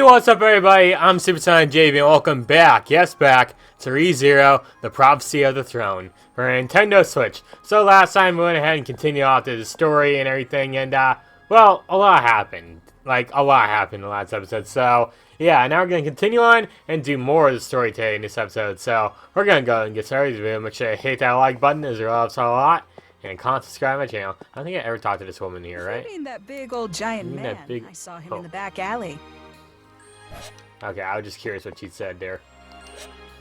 Hey, what's up everybody? I'm SuperSonicJB and welcome back, yes back, to ReZero, the Prophecy of the Throne, for Nintendo Switch. So last time we went ahead and continued off to the story and everything, and well, a lot happened. Like, a lot happened in the last episode, so yeah, now we're going to continue on and do more of the story today in this episode. So we're going to go and get started with the video. Make sure you hit that like button, as it helps a lot. And comment, subscribe to my channel. I don't think I ever talked to this woman here, right? You mean that big old giant man? I saw him in the back alley. Okay, I was just curious what she said there.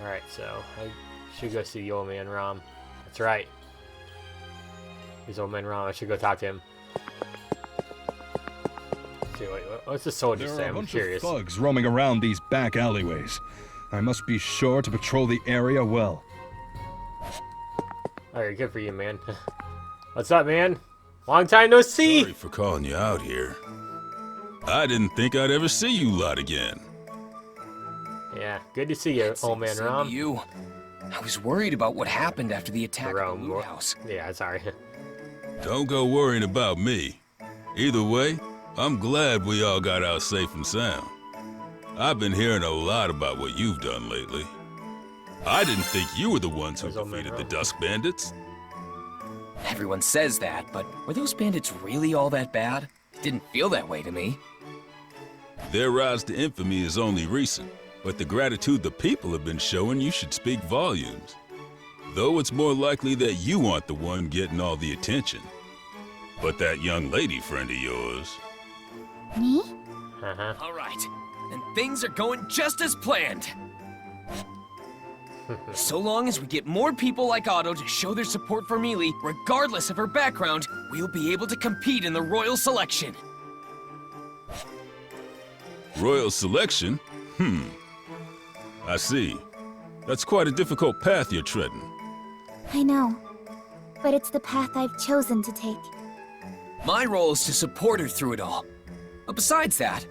Alright, so I should go see the old man Rom. That's right. He's old man Rom. I should go talk to him. Let's see, wait, what's the soldier say? I'm curious. There are a bunch of thugs roaming around these back alleyways. I must be sure to patrol the area well. Alright, good for you, man. What's up, man? Long time no see! Sorry for calling you out here. I didn't think I'd ever see you lot again. Yeah, good to see you, old man Rom. You. I was worried about what happened after the attack at the loot house. Yeah, sorry. Don't go worrying about me. Either way, I'm glad we all got out safe and sound. I've been hearing a lot about what you've done lately. I didn't think you were the ones who defeated the Dusk Bandits. Everyone says that, but were those bandits really all that bad? It didn't feel that way to me. Their rise to infamy is only recent, but the gratitude the people have been showing you should speak volumes. Though it's more likely that you aren't the one getting all the attention. But that young lady friend of yours... Me? All right, then things are going just as planned. So long as we get more people like Otto to show their support for Mealy, regardless of her background, we'll be able to compete in the Royal Selection. Royal Selection? I see. That's quite a difficult path you're treading. I know, but it's the path I've chosen to take. My role is to support her through it all. But besides that,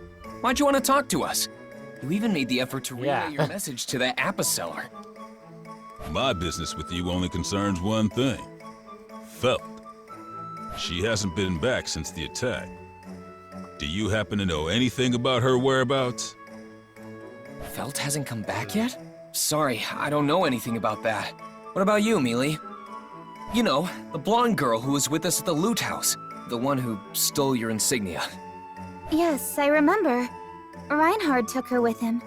why'd you want to talk to us? You even made the effort to relay your message to that apple seller. My business with you only concerns one thing. Felt. She hasn't been back since the attack. Do you happen to know anything about her whereabouts? Felt hasn't come back yet? Sorry, I don't know anything about that. What about you, Mealy? You know, the blonde girl who was with us at the loot house. The one who stole your insignia. Yes, I remember. Reinhard took her with him.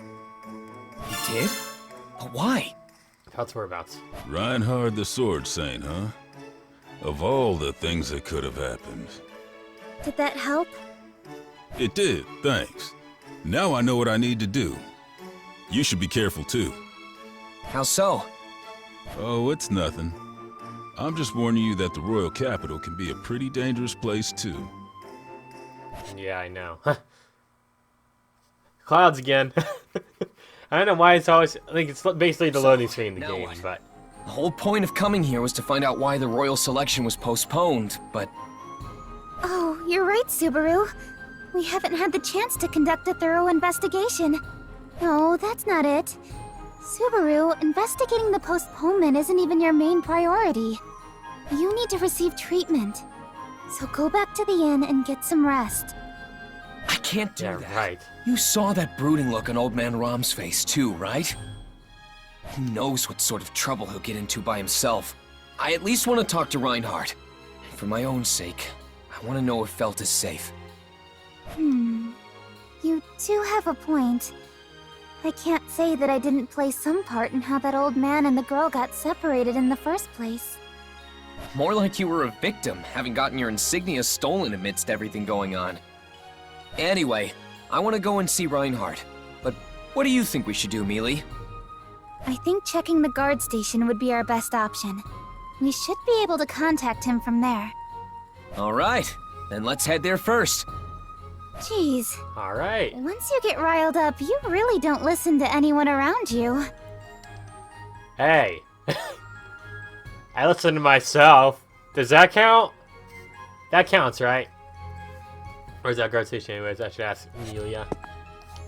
He did? But why? Felt's whereabouts. Reinhard the Sword Saint, huh? Of all the things that could have happened. Did that help? It did, thanks. Now I know what I need to do. You should be careful too. How so? Oh, it's nothing. I'm just warning you that the royal capital can be a pretty dangerous place too. Yeah, I know. Clouds again. I don't know why it's always... I think it's basically the loading screen in the game, but... The whole point of coming here was to find out why the royal selection was postponed, but... Oh, you're right, Subaru. We haven't had the chance to conduct a thorough investigation. No, that's not it. Subaru, investigating the postponement isn't even your main priority. You need to receive treatment. So go back to the inn and get some rest. I can't do that. Right. You saw that brooding look on Old Man Rom's face too, right? Who knows what sort of trouble he'll get into by himself. I at least want to talk to Reinhard. And for my own sake, I want to know if Felt is safe. You do have a point. I can't say that I didn't play some part in how that old man and the girl got separated in the first place. More like you were a victim, having gotten your insignia stolen amidst everything going on. Anyway, I want to go and see Reinhard. But what do you think we should do, Mealy? I think checking the guard station would be our best option. We should be able to contact him from there. Alright, then let's head there first. Jeez. Alright. Once you get riled up, you really don't listen to anyone around you. Hey. I listen to myself. Does that count? That counts, right? Where's that guard station anyways? I should ask Amelia.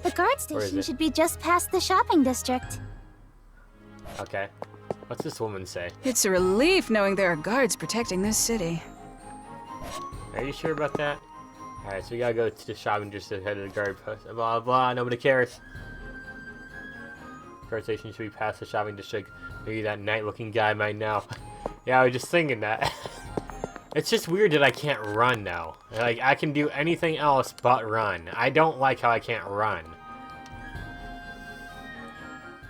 The guard station should be just past the shopping district. Okay. What's this woman say? It's a relief knowing there are guards protecting this city. Are you sure about that? Alright, so we gotta go to the shopping just to head to the guard post. Blah blah, nobody cares. Guard station should be past the shopping district. Maybe that night-looking guy might know. Yeah, I was just thinking that. It's just weird that I can't run now. Like, I can do anything else but run. I don't like how I can't run.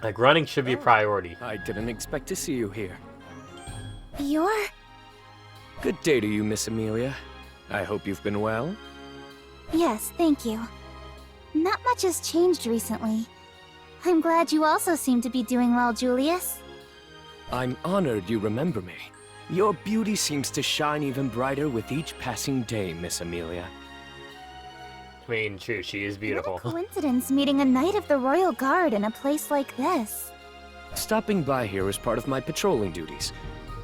Like, running should be a priority. I didn't expect to see you here. You're... Good day to you, Miss Amelia. I hope you've been well. Yes, thank you. Not much has changed recently. I'm glad you also seem to be doing well, Julius. I'm honored you remember me. Your beauty seems to shine even brighter with each passing day, Miss Amelia. I mean, true, she is beautiful. What a coincidence meeting a knight of the Royal Guard in a place like this. Stopping by here is part of my patrolling duties.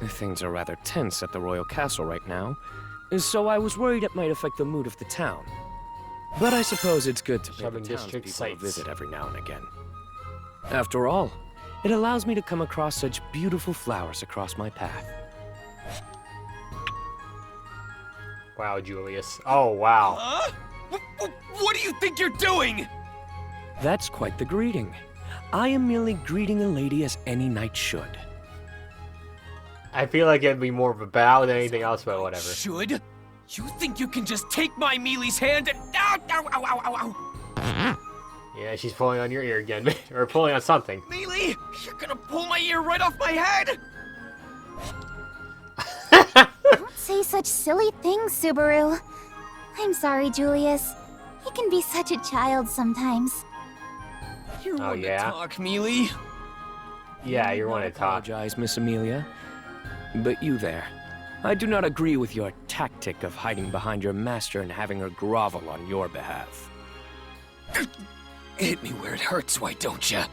Things are rather tense at the Royal Castle right now, so I was worried it might affect the mood of the town. But I suppose it's good to pay the townspeople a visit every now and again. After all, it allows me to come across such beautiful flowers across my path. Wow, Julius. Oh, wow. What do you think you're doing? That's quite the greeting. I am merely greeting a lady as any knight should. I feel like it'd be more of a bow than anything else, but whatever. Should? You think you can just take my Mealy's hand and... Ow, ow, ow, ow, ow, ow. Yeah, she's pulling on your ear again. Or pulling on something. Mealy, you're gonna pull my ear right off my head? Don't say such silly things, Subaru. I'm sorry, Julius. He can be such a child sometimes. You're Oh, one yeah? to talk, Mealy. Yeah, you're one to talk. Apologize, Miss Amelia. But you there. I do not agree with your tactic of hiding behind your master and having her grovel on your behalf. Hit me where it hurts, why don't ya?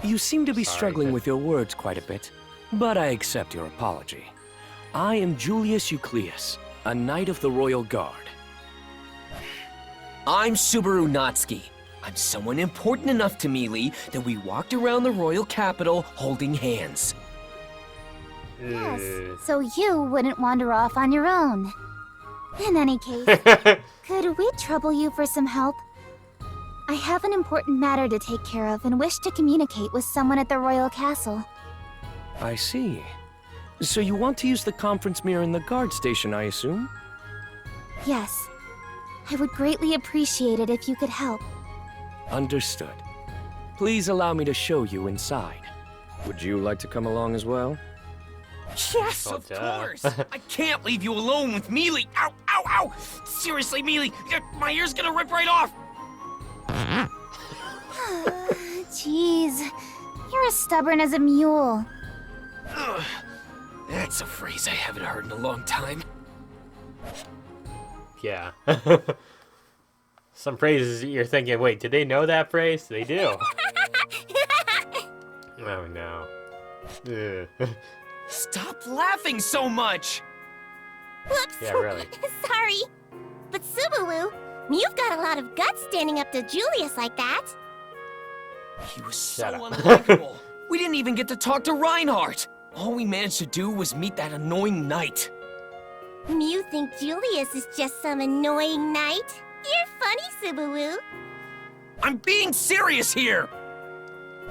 You seem to be struggling with your words quite a bit, but I accept your apology. I am Julius Eucleus, a knight of the Royal Guard. I'm Subaru Natsuki. I'm someone important enough to Mealy that we walked around the royal capital holding hands. Yes, so you wouldn't wander off on your own. In any case, could we trouble you for some help? I have an important matter to take care of and wish to communicate with someone at the royal castle. I see. So you want to use the conference mirror in the guard station, I assume? Yes. I would greatly appreciate it if you could help. Understood. Please allow me to show you inside. Would you like to come along as well? Yes, Oh, of duh. course! I can't leave you alone with Mealy! Ow, ow, ow! Seriously, Mealy, my ear's gonna rip right off! Jeez, you're as stubborn as a mule. Ugh. That's a phrase I haven't heard in a long time. Yeah. Some phrases you're thinking, wait, did they know that phrase? They do. Oh no. Ugh. Stop laughing so much! Whoops. Yeah, really. Sorry. But Subaru, you've got a lot of guts standing up to Julius like that. He was Shut so up. unlikable. We didn't even get to talk to Reinhardt. All we managed to do was meet that annoying knight. You think Julius is just some annoying knight? You're funny, Subaru. I'm being serious here!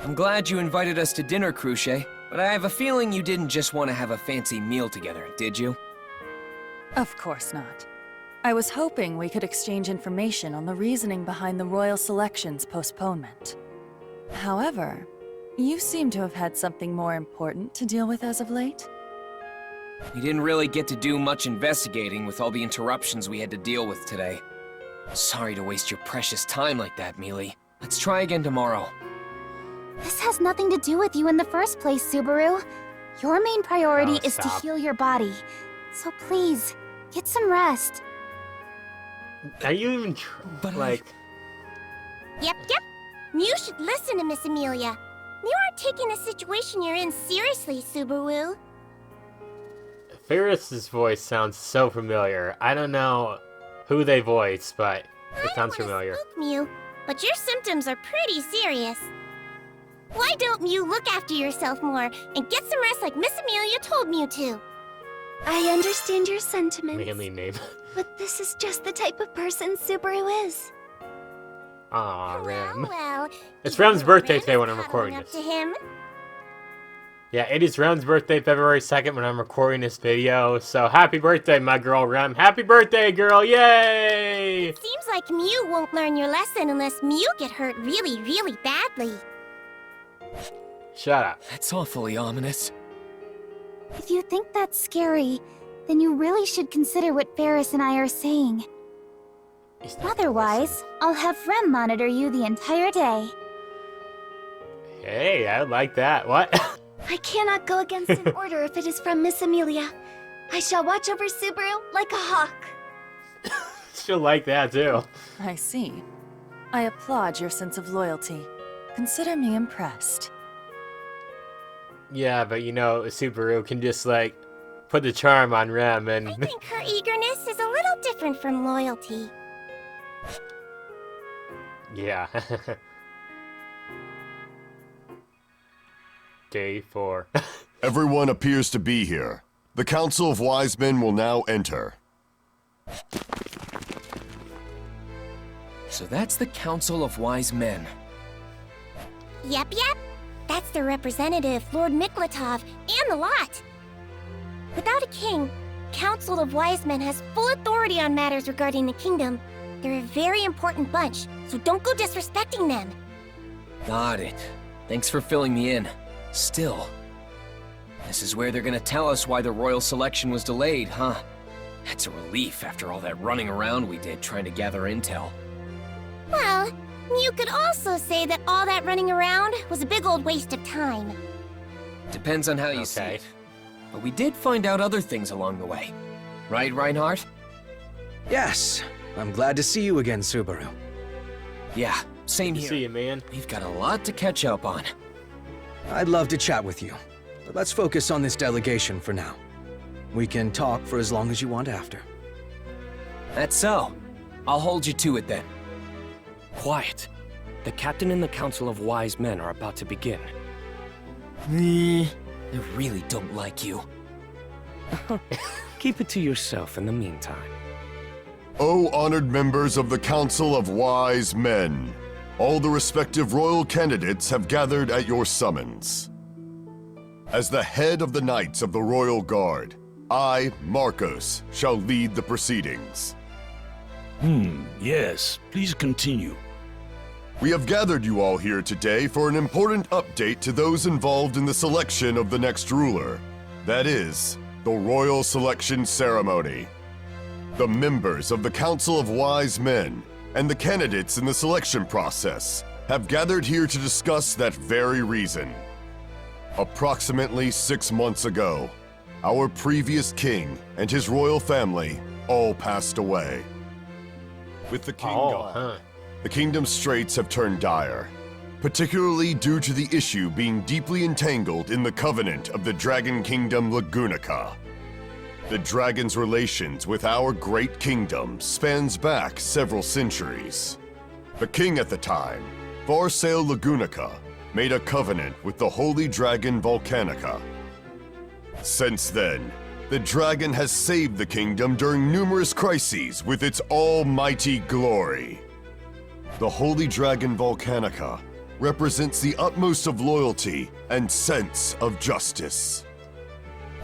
I'm glad you invited us to dinner, Cruce, but I have a feeling you didn't just want to have a fancy meal together, did you? Of course not. I was hoping we could exchange information on the reasoning behind the Royal Selection's postponement. However, you seem to have had something more important to deal with as of late. We didn't really get to do much investigating with all the interruptions we had to deal with today. Sorry to waste your precious time like that, Mealy. Let's try again tomorrow. This has nothing to do with you in the first place, Subaru. Your main priority Oh, is to stop. heal your body. So please, get some rest. Are you even But like? Yep. You should listen to Miss Amelia. You aren't taking the situation you're in seriously, Subaru. Ferris's voice sounds so familiar. I don't know who they voice, but it sounds familiar. Spook Mew, but your symptoms are pretty serious. Why don't you look after yourself more and get some rest like Miss Amelia told Mew to? I understand your sentiments, Manly name. but this is just the type of person Subaru is. Aw, Rem. Well, It's Rem's birthday today when I'm recording up this. to him. Yeah, it is Rem's birthday, February 2nd, when I'm recording this video. So happy birthday, my girl Rem. Happy birthday, girl! Yay! Seems like Mew won't learn your lesson unless Mew get hurt really, really badly. Shut up. That's awfully ominous. If you think that's scary, then you really should consider what Ferris and I are saying. He's not Otherwise, I'll have Rem monitor you the entire day. listening. Hey, I like that. What? I cannot go against an order if it is from Miss Amelia. I shall watch over Subaru like a hawk. She'll like that, too. I see. I applaud your sense of loyalty. Consider me impressed. Yeah, but you know, Subaru can just, like, put the charm on Rem I and... think her eagerness is a little different from loyalty. Yeah. Day 4. Everyone appears to be here. The Council of Wise Men will now enter. So that's the Council of Wise Men. Yep. That's the representative, Lord Miklatov, and the lot. Without a king, Council of Wise Men has full authority on matters regarding the kingdom. They're a very important bunch, so don't go disrespecting them. Got it. Thanks for filling me in. Still, this is where they're gonna tell us why the royal selection was delayed, huh? That's a relief after all that running around we did trying to gather intel. Well, you could also say that all that running around was a big old waste of time. Depends on how you see Okay. it. But we did find out other things along the way. Right, Reinhardt? Yes, I'm glad to see you again, Subaru. Yeah, same See here. you, man. We've got a lot to catch up on. I'd love to chat with you, but let's focus on this delegation for now. We can talk for as long as you want after. That's so. I'll hold you to it then. Quiet. The captain and the Council of Wise Men are about to begin. I really don't like you. Keep it to yourself in the meantime. O honored members of the Council of Wise Men, all the respective royal candidates have gathered at your summons. As the head of the Knights of the Royal Guard, I, Marcos, shall lead the proceedings. Yes, please continue. We have gathered you all here today for an important update to those involved in the selection of the next ruler. That is, the Royal Selection Ceremony. The members of the Council of Wise Men and the candidates in the selection process have gathered here to discuss that very reason. Approximately 6 months ago, our previous king and his royal family all passed away. With the king gone, the kingdom's straits have turned dire, particularly due to the issue being deeply entangled in the covenant of the Dragon Kingdom Lagunica. The dragon's relations with our great kingdom spans back several centuries. The king at the time, Varsail Lagunica, made a covenant with the holy dragon Volcanica. Since then, the dragon has saved the kingdom during numerous crises with its almighty glory. The holy dragon Volcanica represents the utmost of loyalty and sense of justice.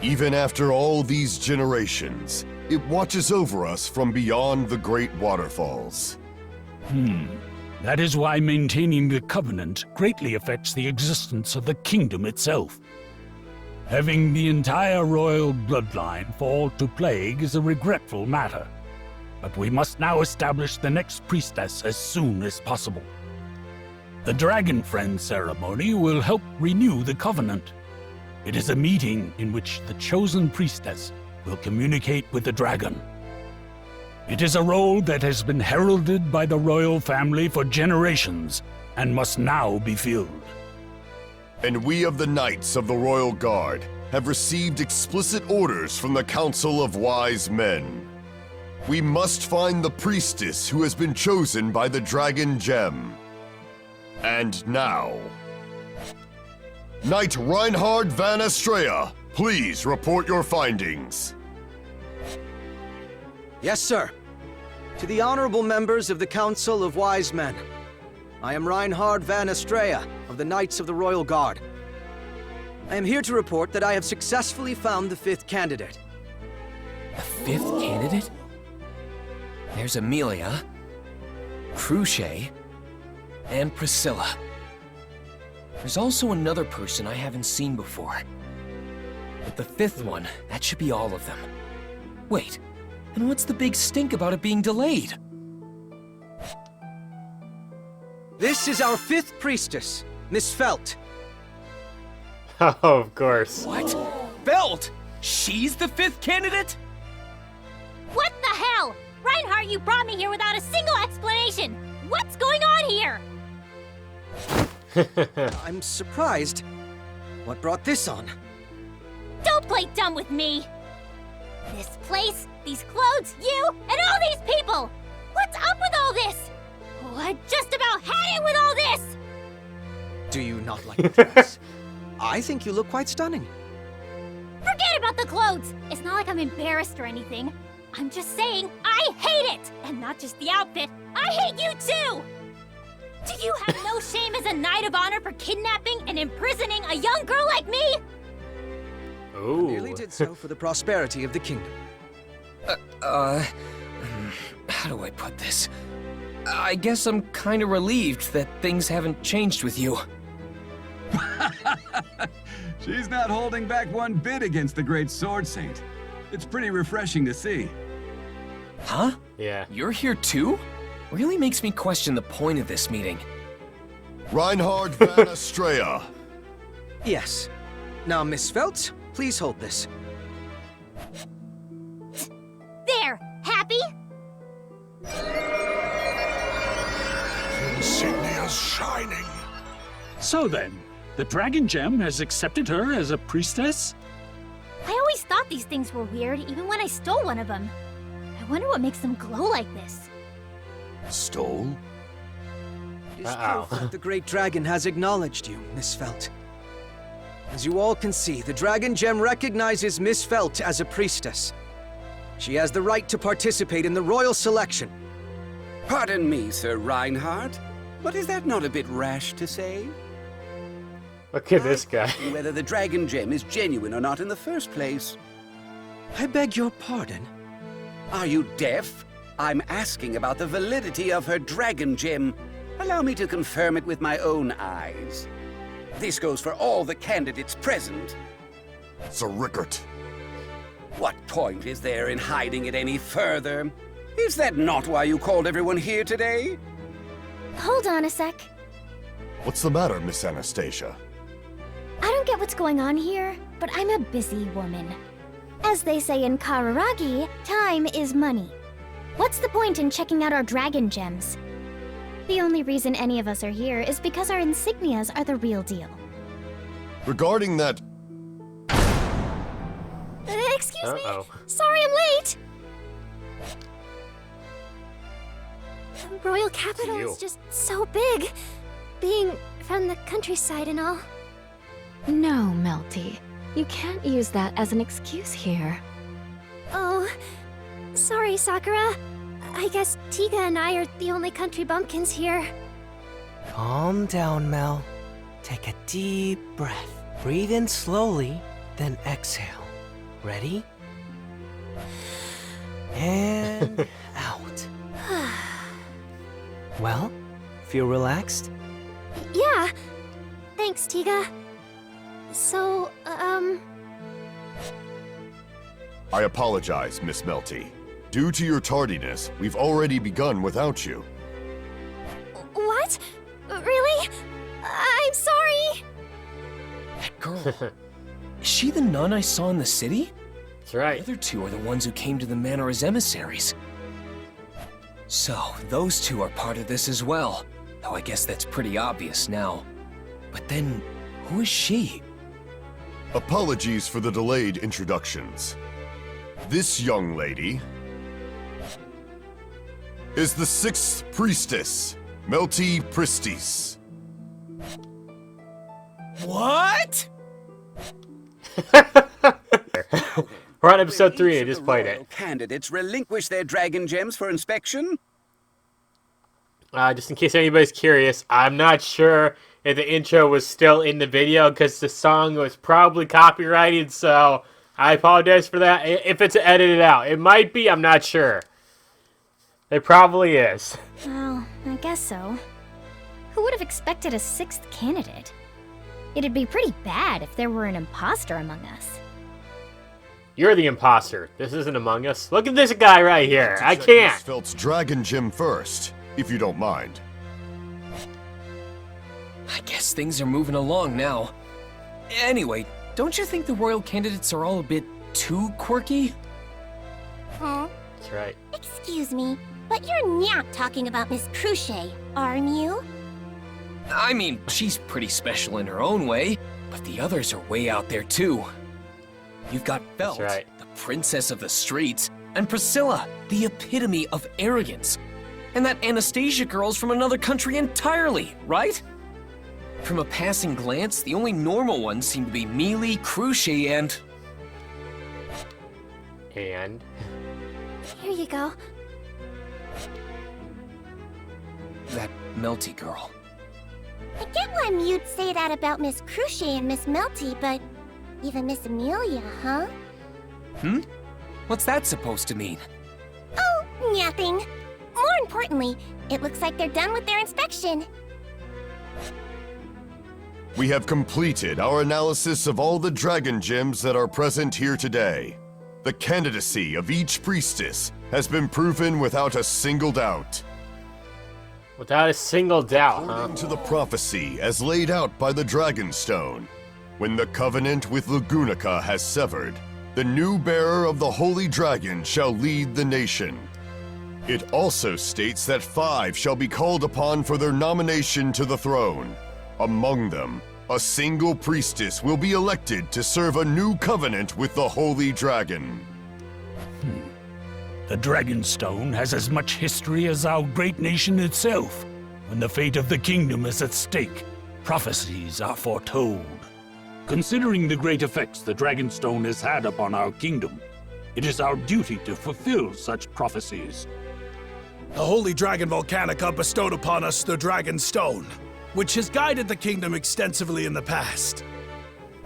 Even after all these generations, it watches over us from beyond the great waterfalls. That is why maintaining the Covenant greatly affects the existence of the kingdom itself. Having the entire royal bloodline fall to plague is a regretful matter, but we must now establish the next priestess as soon as possible. The Dragon Friend ceremony will help renew the Covenant. It is a meeting in which the chosen priestess will communicate with the dragon. It is a role that has been heralded by the royal family for generations and must now be filled. And we of the Knights of the Royal Guard have received explicit orders from the Council of Wise Men. We must find the priestess who has been chosen by the Dragon Gem. And now, Knight Reinhard van Estrella, please report your findings. Yes, sir. To the honorable members of the Council of Wise Men, I am Reinhard van Estrella of the Knights of the Royal Guard. I am here to report that I have successfully found the 5th candidate. The 5th candidate? There's Amelia, Cruce, and Priscilla. There's also another person I haven't seen before. But the 5th one, that should be all of them. Wait, and what's the big stink about it being delayed? This is our 5th priestess, Miss Felt. Oh, of course. What? Belt? She's the 5th candidate? What the hell? Reinhardt, you brought me here without a single explanation! What's going on here? I'm surprised. What brought this on? Don't play dumb with me! This place, these clothes, you, and all these people! What's up with all this? Oh, I just about had it with all this! Do you not like the dress? I think you look quite stunning. Forget about the clothes! It's not like I'm embarrassed or anything. I'm just saying, I hate it! And not just the outfit, I hate you too! Do you have no shame as a Knight of Honor for kidnapping and imprisoning a young girl like me? Ooh. Merely did so for the prosperity of the kingdom. How do I put this? I guess I'm kinda relieved that things haven't changed with you. She's not holding back one bit against the great Sword Saint. It's pretty refreshing to see. Huh? Yeah. You're here too? Really makes me question the point of this meeting. Reinhard van Estrella. Yes. Now, Miss Felt, please hold this. There! Happy? Insignia's shining. So then, the Dragon Gem has accepted her as a priestess? I always thought these things were weird, even when I stole one of them. I wonder what makes them glow like this. Stole? It is proof that the great dragon has acknowledged you, Miss Felt. As you all can see, the Dragon Gem recognizes Miss Felt as a priestess. She has the right to participate in the royal selection. Pardon me, Sir Reinhardt, but is that not a bit rash to say? Look at this guy. Whether the Dragon Gem is genuine or not in the first place. I beg your pardon? Are you deaf? I'm asking about the validity of her Dragon Gem. Allow me to confirm it with my own eyes. This goes for all the candidates present. Sir Rickert. What point is there in hiding it any further? Is that not why you called everyone here today? Hold on a sec. What's the matter, Miss Anastasia? I don't get what's going on here, but I'm a busy woman. As they say in Kararagi, time is money. What's the point in checking out our dragon gems? The only reason any of us are here is because our insignias are the real deal. Regarding that... Excuse me? Sorry I'm late! The royal capital is just so big, being from the countryside and all. No, Melty. You can't use that as an excuse here. Oh, sorry, Sakura. I guess Tiga and I are the only country bumpkins here. Calm down, Mel. Take a deep breath. Breathe in slowly, then exhale. Ready? And out. Well, feel relaxed? Yeah. Thanks, Tiga. So, I apologize, Miss Melty. Due to your tardiness, we've already begun without you. What? Really? I'm sorry. That girl. Is she the nun I saw in the city? That's right. The other two are the ones who came to the manor as emissaries. So, those two are part of this as well. Though I guess that's pretty obvious now. But then, who is she? Apologies for the delayed introductions. This young lady is the 6th priestess, Melty Pristis. What? We're on episode Will 3, each I of just the played royal it. Candidates relinquish their dragon gems for inspection? Just in case anybody's curious, I'm not sure if the intro was still in the video because the song was probably copyrighted, so I apologize for that. If it's edited out, it might be, I'm not sure. It probably is. Well, I guess so. Who would have expected a 6th candidate? It'd be pretty bad if there were an imposter among us. You're the imposter. This isn't Among Us. Look at this guy right here. I Check can't. Miss Felt's dragon gem first, if you don't mind. I guess things are moving along now. Anyway, don't you think the royal candidates are all a bit too quirky? Huh? That's right. Excuse me, but you're not talking about Miss Cruchet, aren't you? I mean, she's pretty special in her own way, but the others are way out there too. You've got Felt, That's right. the princess of the streets, and Priscilla, the epitome of arrogance. And that Anastasia girl's from another country entirely, right? From a passing glance, the only normal ones seem to be Mealy, Cruchet, and... And... Here you go. that Melty girl. I get why you'd say that about Miss Cruchet and Miss Melty, but even Miss Amelia, huh? Hmm? What's that supposed to mean? Oh, nothing. More importantly, it looks like they're done with their inspection. We have completed our analysis of all the dragon gems that are present here today. The candidacy of each priestess has been proven without a single doubt. Without a single doubt, huh? According to the prophecy as laid out by the Dragonstone, when the covenant with Lagunica has severed, the new bearer of the Holy Dragon shall lead the nation. It also states that 5 shall be called upon for their nomination to the throne. Among them, a single priestess will be elected to serve a new covenant with the Holy Dragon. The Dragonstone has as much history as our great nation itself. When the fate of the kingdom is at stake, prophecies are foretold. Considering the great effects the Dragonstone has had upon our kingdom, it is our duty to fulfill such prophecies. The Holy Dragon Volcanica bestowed upon us the Dragonstone, which has guided the kingdom extensively in the past.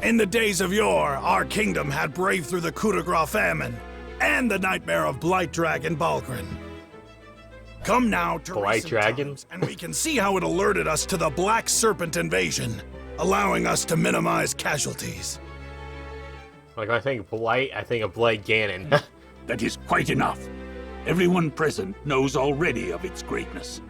In the days of yore, our kingdom had braved through the coup de grace famine and the nightmare of Blight Dragon Balgrin. Come now to Blight recent Dragon? times, and we can see how it alerted us to the Black Serpent invasion, allowing us to minimize casualties. Like, I think Blight, I think of Blight Ganon. That is quite enough. Everyone present knows already of its greatness.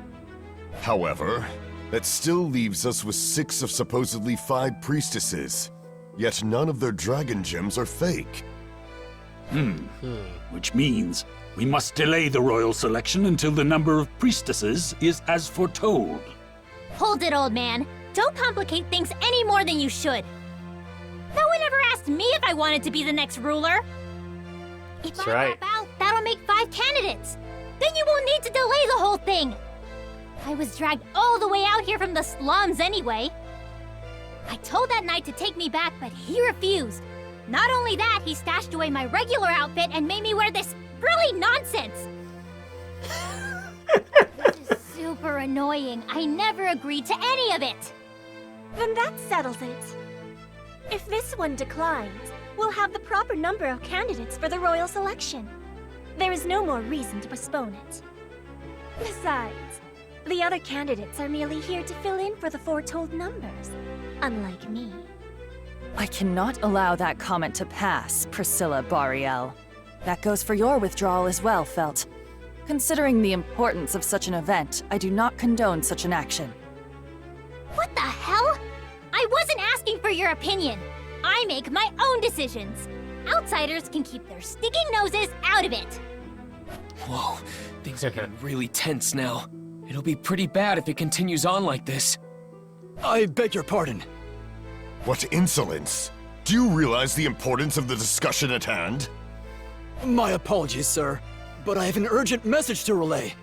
However, that still leaves us with 6 of supposedly 5 priestesses, yet none of their dragon gems are fake. Which means we must delay the royal selection until the number of priestesses is as foretold. Hold it, old man. Don't complicate things any more than you should. No one ever asked me if I wanted to be the next ruler. If That's I right. drop out, that'll make 5 candidates. Then you won't need to delay the whole thing. I was dragged all the way out here from the slums anyway. I told that knight to take me back, but he refused. Not only that, he stashed away my regular outfit and made me wear this frilly nonsense. This is super annoying. I never agreed to any of it. Then that settles it. If this one declines, we'll have the proper number of candidates for the royal selection. There is no more reason to postpone it. Besides, the other candidates are merely here to fill in for the foretold numbers, unlike me. I cannot allow that comment to pass, Priscilla Bariel. That goes for your withdrawal as well, Felt. Considering the importance of such an event, I do not condone such an action. What the hell? I wasn't asking for your opinion. I make my own decisions. Outsiders can keep their sticking noses out of it. Whoa, things are getting really tense now. It'll be pretty bad if it continues on like this. I beg your pardon. What insolence! Do you realize the importance of the discussion at hand? My apologies, sir, but I have an urgent message to relay.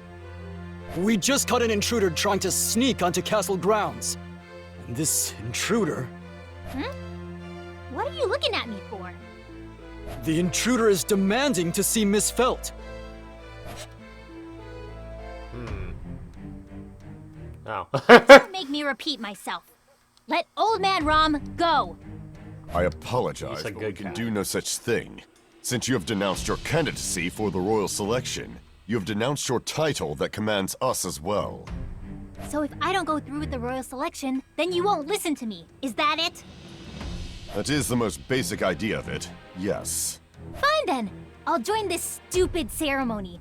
We just caught an intruder trying to sneak onto castle grounds. And this intruder... What are you looking at me for? The intruder is demanding to see Miss Felt. Oh. Don't make me repeat myself. Let Old Man Rom go. I apologize, but we can do no such thing. Since you have denounced your candidacy for the royal selection, you have denounced your title that commands us as well. So if I don't go through with the royal selection, then you won't listen to me. Is that it? That is the most basic idea of it, yes. Fine then. I'll join this stupid ceremony.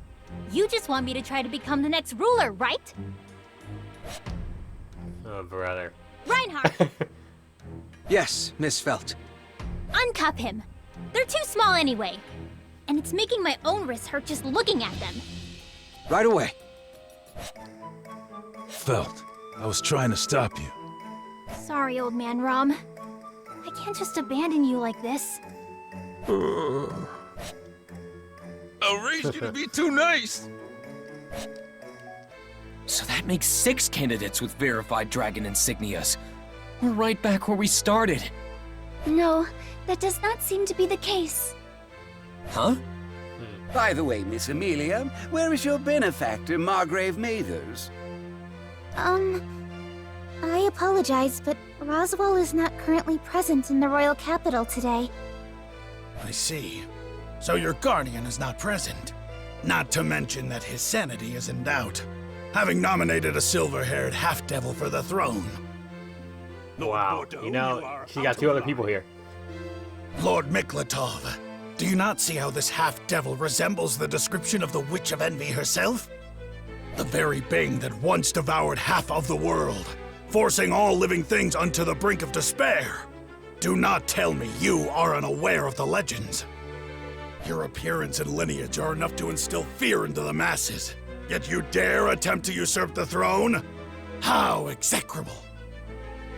You just want me to try to become the next ruler, right? Oh, brother. Reinhardt! Yes, Miss Felt. Uncuff him. They're too small anyway. And it's making my own wrists hurt just looking at them. Right away. Felt, I was trying to stop you. Sorry, Old Man Rom. I can't just abandon you like this. I raised you to be too nice. So that makes 6 candidates with verified dragon insignias. We're right back where we started. No, that does not seem to be the case. Huh? By the way, Miss Amelia, where is your benefactor, Margrave Mathers? I apologize, but Roswell is not currently present in the royal capital today. I see. So your guardian is not present. Not to mention that his sanity is in doubt, having nominated a silver-haired half-devil for the throne. Wow, you know, she got 2 other people here. Lord Miklatov, do you not see how this half-devil resembles the description of the Witch of Envy herself? The very being that once devoured half of the world, forcing all living things unto the brink of despair. Do not tell me you are unaware of the legends. Your appearance and lineage are enough to instill fear into the masses, yet you dare attempt to usurp the throne? How execrable!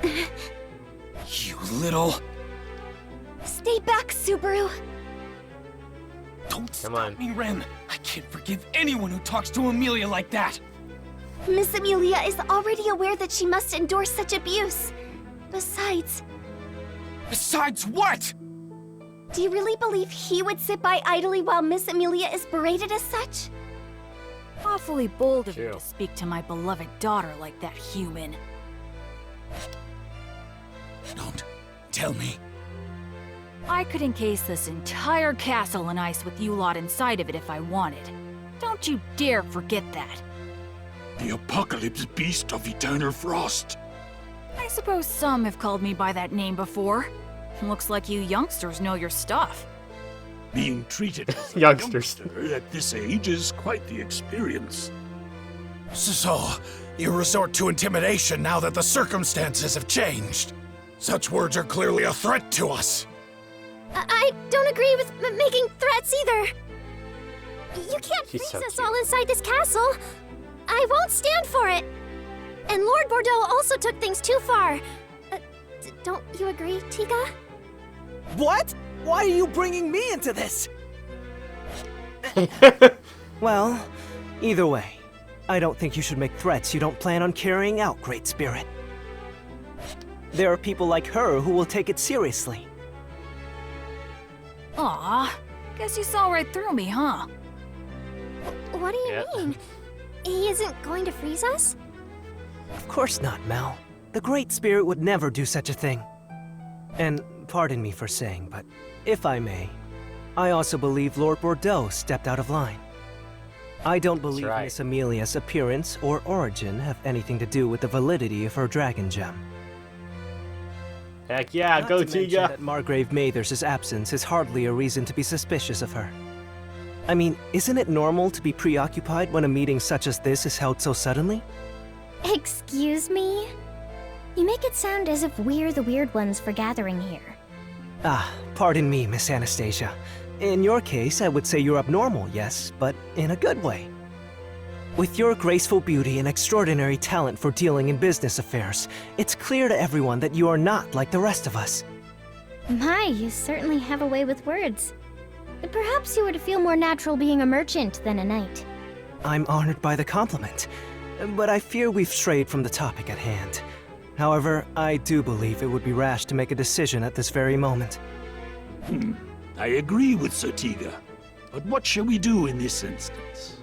You little... Stay back, Subaru! Don't stop me, Ren! I can't forgive anyone who talks to Amelia like that! Miss Amelia is already aware that she must endure such abuse. Besides... Besides what? Do you really believe he would sit by idly while Miss Amelia is berated as such? Awfully bold of you to speak to my beloved daughter like that, human. Don't tell me. I could encase this entire castle in ice with you lot inside of it if I wanted. Don't you dare forget that. The apocalypse beast of eternal frost. I suppose some have called me by that name before. Looks like you youngsters know your stuff. Being treated as a youngsters at this age is quite the experience. So, you resort to intimidation now that the circumstances have changed. Such words are clearly a threat to us. I don't agree with making threats either. You can't freeze us all inside this castle. I won't stand for it. And Lord Bordeaux also took things too far. Don't you agree, Tiga? What? Why are you bringing me into this? Well, either way, I don't think you should make threats you don't plan on carrying out, Great Spirit. There are people like her who will take it seriously. Aw, guess you saw right through me, huh? What do you mean? He isn't going to freeze us? Of course not, Mel. The Great Spirit would never do such a thing. And pardon me for saying, but if I may, I also believe Lord Bordeaux stepped out of line. I don't believe Miss Amelia's appearance or origin have anything to do with the validity of her dragon gem. Heck yeah, go Tiga! That Margrave Mathers' absence is hardly a reason to be suspicious of her. I mean, isn't it normal to be preoccupied when a meeting such as this is held so suddenly? Excuse me? You make it sound as if we're the weird ones for gathering here. Ah, pardon me, Miss Anastasia. In your case, I would say you're abnormal, yes, but in a good way. With your graceful beauty and extraordinary talent for dealing in business affairs, it's clear to everyone that you are not like the rest of us. My, you certainly have a way with words. But perhaps you would feel more natural being a merchant than a knight. I'm honored by the compliment, but I fear we've strayed from the topic at hand. However, I do believe it would be rash to make a decision at this very moment. I agree with Sir Tiga. But what shall we do in this instance?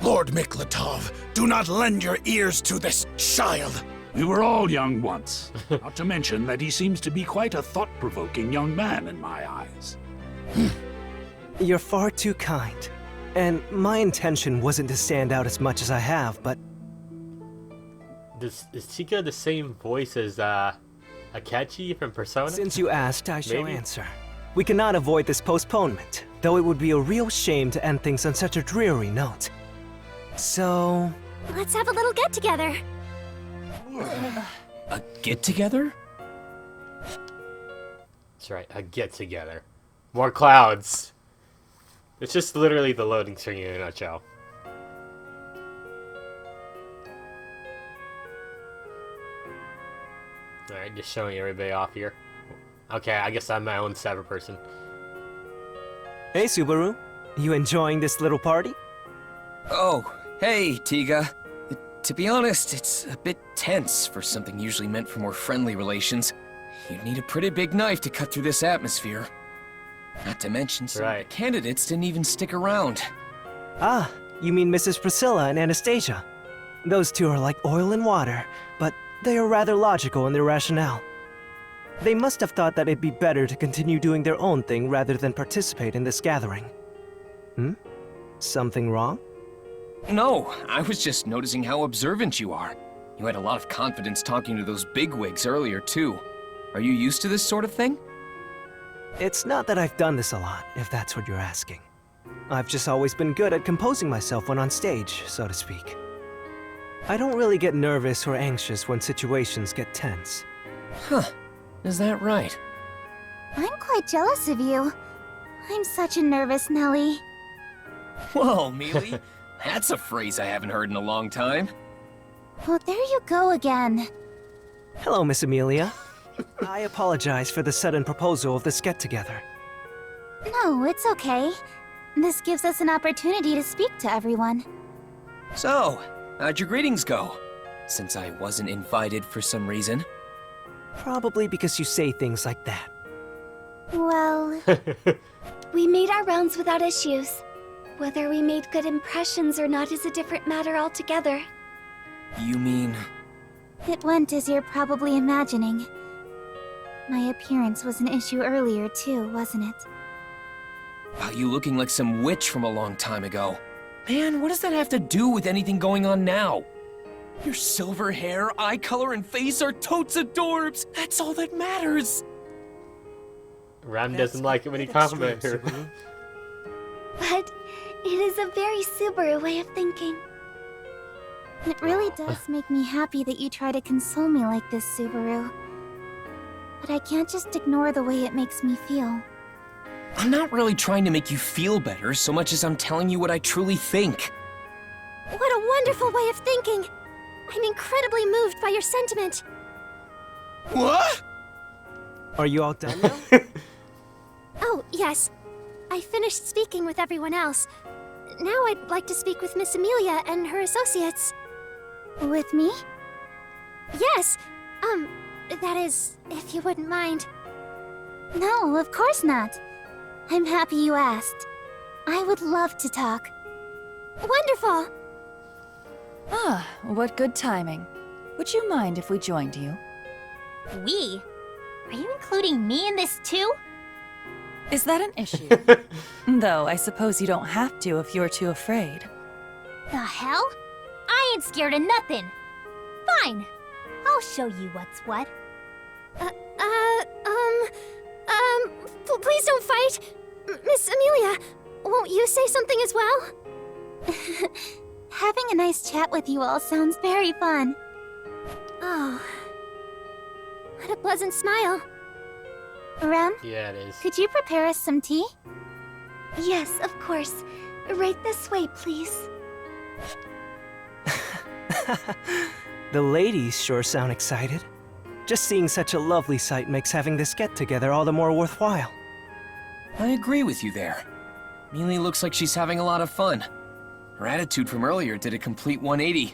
Lord Miklatov, do not lend your ears to this child. We were all young once. Not to mention that he seems to be quite a thought-provoking young man in my eyes. You're far too kind. And my intention wasn't to stand out as much as I have, but... Is Chica the same voice as Akechi from Persona? Since you asked, I shall Maybe? answer. We cannot avoid this postponement, though it would be a real shame to end things on such a dreary note. So... Let's have a little get-together. A get-together? That's right, a get-together. More clouds. It's just literally the loading screen in a nutshell. Alright, just showing everybody off here. Okay, I guess I'm my own separate person. Hey, Subaru. You enjoying this little party? Oh, hey, Tiga. To be honest, it's a bit tense for something usually meant for more friendly relations. You'd need a pretty big knife to cut through this atmosphere. Not to mention, some of the candidates didn't even stick around. Ah, you mean Mrs. Priscilla and Anastasia. Those two are like oil and water, but they are rather logical in their rationale. They must have thought that it'd be better to continue doing their own thing rather than participate in this gathering. Hmm? Something wrong? No, I was just noticing how observant you are. You had a lot of confidence talking to those bigwigs earlier, too. Are you used to this sort of thing? It's not that I've done this a lot, if that's what you're asking. I've just always been good at composing myself when on stage, so to speak. I don't really get nervous or anxious when situations get tense. Huh. Is that right? I'm quite jealous of you. I'm such a nervous Nelly. Whoa, Mealy. That's a phrase I haven't heard in a long time. Oh, there you go again. Hello, Miss Amelia. I apologize for the sudden proposal of this get-together. No, it's okay. This gives us an opportunity to speak to everyone. So, how'd your greetings go? Since I wasn't invited for some reason. Probably because you say things like that. Well... We made our rounds without issues. Whether we made good impressions or not is a different matter altogether. You mean... It went as you're probably imagining. My appearance was an issue earlier too, wasn't it? About you looking like some witch from a long time ago. Man, what does that have to do with anything going on now? Your silver hair, eye color, and face are totes adorbs! That's all that matters! Ram doesn't like it when you compliment her. But it is a very Subaru way of thinking. It really does make me happy that you try to console me like this, Subaru. But I can't just ignore the way it makes me feel. I'm not really trying to make you feel better so much as I'm telling you what I truly think. What a wonderful way of thinking! I'm incredibly moved by your sentiment. What? Are you all done now? Oh, yes. I finished speaking with everyone else. Now I'd like to speak with Miss Amelia and her associates. With me? Yes. That is, if you wouldn't mind. No, of course not. I'm happy you asked. I would love to talk. Wonderful! Ah, what good timing. Would you mind if we joined you? We? Are you including me in this too? Is that an issue? Though I suppose you don't have to if you're too afraid. The hell? I ain't scared of nothing. Fine. I'll show you what's what. Please don't fight! Miss Amelia, won't you say something as well? Having a nice chat with you all sounds very fun. Oh. What a pleasant smile. Rem? Yeah, it is. Could you prepare us some tea? Yes, of course. Right this way, please. The ladies sure sound excited. Just seeing such a lovely sight makes having this get-together all the more worthwhile. I agree with you there. Mealy looks like she's having a lot of fun. Her attitude from earlier did a complete 180.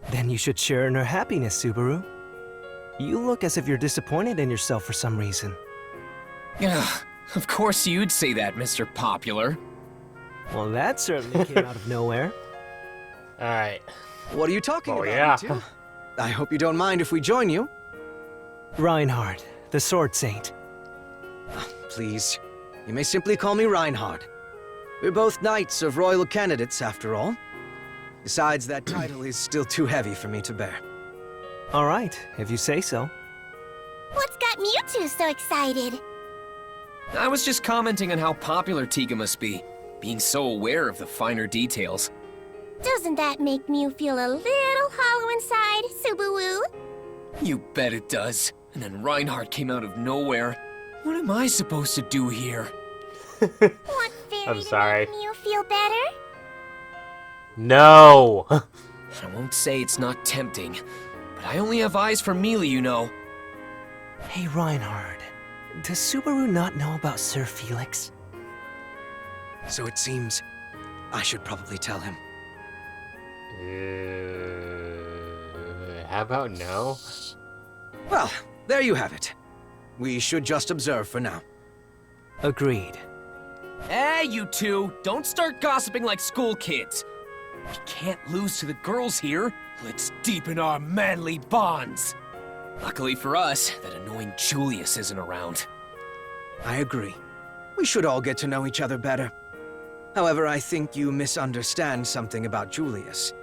Then you should share in her happiness, Subaru. You look as if you're disappointed in yourself for some reason. Ugh, Of course you'd say that, Mr. Popular. Well, that certainly came out of nowhere. Alright. What are you talking about, yeah. you two? I hope you don't mind if we join you. Reinhardt, the Sword Saint. Please, you may simply call me Reinhardt. We're both knights of royal candidates, after all. Besides, that title is still too heavy for me to bear. All right, if you say so. What's got Mewtwo so excited? I was just commenting on how popular Tiga must be, being so aware of the finer details. Doesn't that make Mew feel a little hollow inside, Subaru? You bet it does. And then Reinhardt came out of nowhere. What am I supposed to do here? Want Fairy I'm sorry. to make Mew feel better? No! I won't say it's not tempting, but I only have eyes for Mealy, you know. Hey, Reinhardt, does Subaru not know about Sir Felix? So it seems I should probably tell him. How about no? Well, there you have it. We should just observe for now. Agreed. Hey, you two, don't start gossiping like school kids. We can't lose to the girls here. Let's deepen our manly bonds. Luckily for us, that annoying Julius isn't around. I agree. We should all get to know each other better. However, I think you misunderstand something about Julius.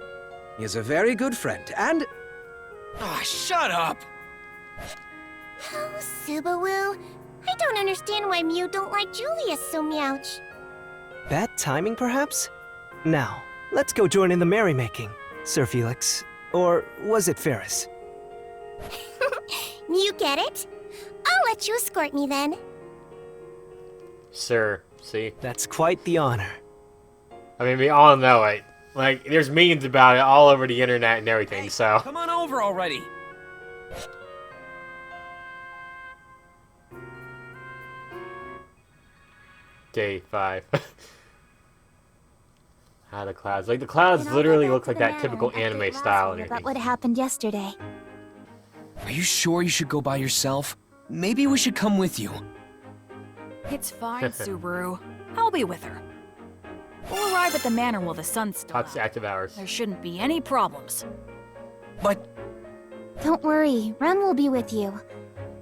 He is a very good friend, and... Ah, shut up! Oh, Subaru. I don't understand why Mew don't like Julius so much. Bad timing, perhaps? Now, let's go join in the merrymaking, Sir Felix. Or was it Ferris? You get it? I'll let you escort me then. Sir, see? That's quite the honor. I mean, we all know it. Like, there's memes about it all over the internet and everything, Hey, so... come on over already! Day 5. Ah, the clouds. Like, the clouds literally look like that typical anime style and About everything. what happened yesterday. Are you sure you should go by yourself? Maybe we should come with you. It's fine, Subaru. I'll be with her. We'll arrive at the manor while the sun's still Hot's out. active hours. There shouldn't be any problems. But... Don't worry, Rem will be with you.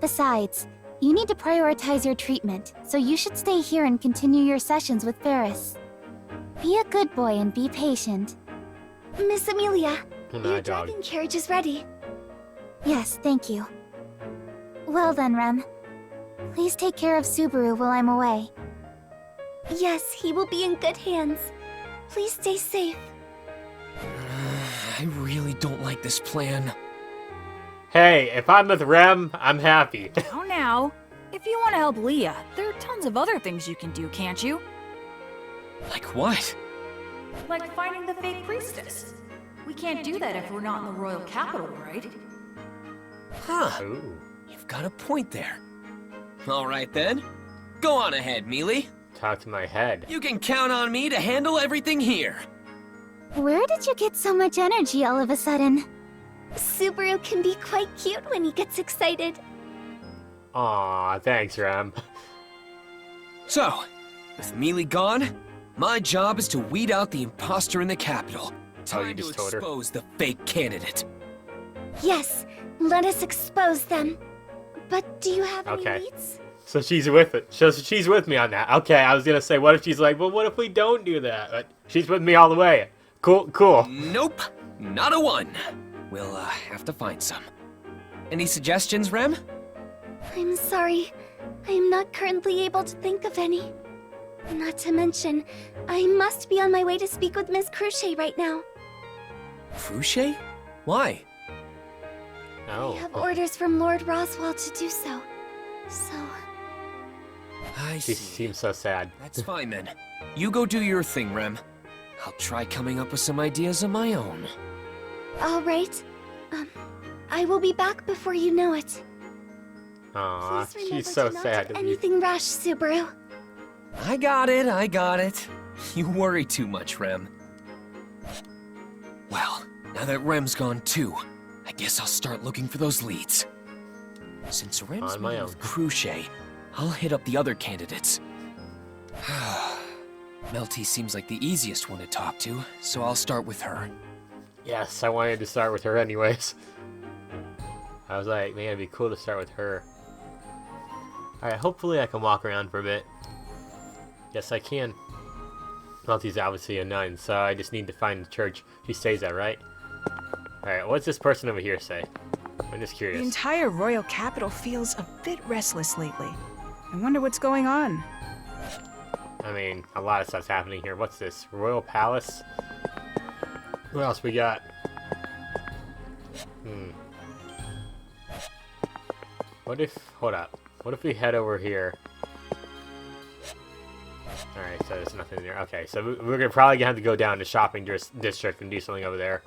Besides, you need to prioritize your treatment, so you should stay here and continue your sessions with Ferris. Be a good boy and be patient. Miss Amelia, Your dragon carriage is ready. Yes, thank you. Well then, Rem. Please take care of Subaru while I'm away. Yes, he will be in good hands. Please stay safe. I really don't like this plan. Hey, if I'm with Rem, I'm happy. Oh, now. If you want to help Leah, there are tons of other things you can do, can't you? Like what? Like finding the fake priestess. We can't do that if we're not in the royal capital, right? Huh. Ooh. You've got a point there. Alright then. Go on ahead, Mealy. Talk to my head. You can count on me to handle everything here. Where did you get so much energy all of a sudden? Subaru can be quite cute when he gets excited. Aw, thanks, Rem. So, with Mealy gone, my job is to weed out the imposter in the capital. Time you to just told her. expose the fake candidate. Yes, let us expose them. But do you have Okay. any leads? So she's with it. So she's with me on that. Okay, I was gonna say, what if she's like, well, what if we don't do that? But she's with me all the way. Cool, cool. Nope, not a one. We'll have to find some. Any suggestions, Rem? I'm sorry. I am not currently able to think of any. Not to mention, I must be on my way to speak with Miss Cruchet right now. Cruchet? Why? Oh. I have orders from Lord Roswell to do so. So... I She see. seems so sad. That's fine then. You go do your thing, Rem. I'll try coming up with some ideas of my own. All right. I will be back before you know it. Aw, Please remember she's so to not sad. do to be- anything rash, Subaru. I got it. You worry too much, Rem. Well, now that Rem's gone too, I guess I'll start looking for those leads. Since Rem's On my meeting own. with Cruchet, I'll hit up the other candidates. Melty seems like the easiest one to talk to, so I'll start with her. Yes, I wanted to start with her anyways. I was like, man, it'd be cool to start with her. Alright, hopefully I can walk around for a bit. Yes, I can. Melty's obviously a nun, so I just need to find the church. She says that, right? Alright, what's this person over here say? I'm just curious. The entire royal capital feels a bit restless lately. I wonder what's going on. I mean, a lot of stuff's happening here. What's this? Royal Palace? What else we got? What if... Hold up. What if we head over here? Alright, so there's nothing there. Okay, so we're gonna probably have to go down to shopping district and do something over there.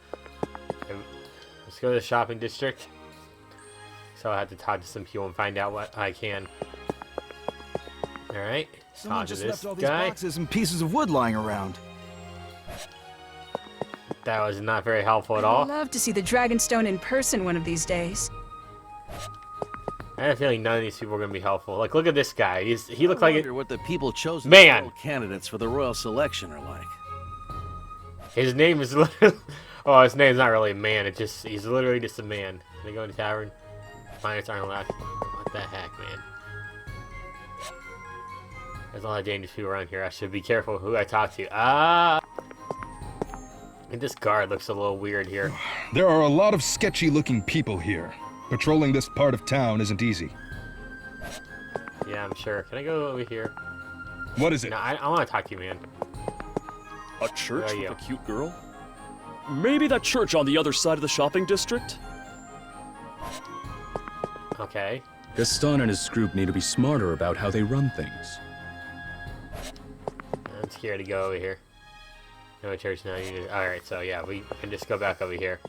Let's go to the shopping district. So I have to talk to some people and find out what I can. Alright, Someone talk to just this left all these guy. boxes and pieces of wood lying around. That was not very helpful at I'd all. love to see the Dragonstone in person one of these days. I have a feeling none of these people are going to be helpful. Like, look at this guy. He looks like wonder what the people chosen Man! as royal candidates for the royal selection are like. His name is literally... Oh, his name's not really a man. It's just... He's literally just a man. Can I go in the tavern? Minors aren't allowed. What the heck, man? There's a lot of dangerous people around here. I should be careful who I talk to. Ah! And this guard looks a little weird here. There are a lot of sketchy-looking people here. Patrolling this part of town isn't easy. Yeah, I'm sure. Can I go over here? What is it? No, I want to talk to you, man. A church Where are with you? a cute girl? Maybe that church on the other side of the shopping district? Okay. Gaston and his group need to be smarter about how they run things. I'm scared to go over here. No church now. Alright, so yeah, we can just go back over here.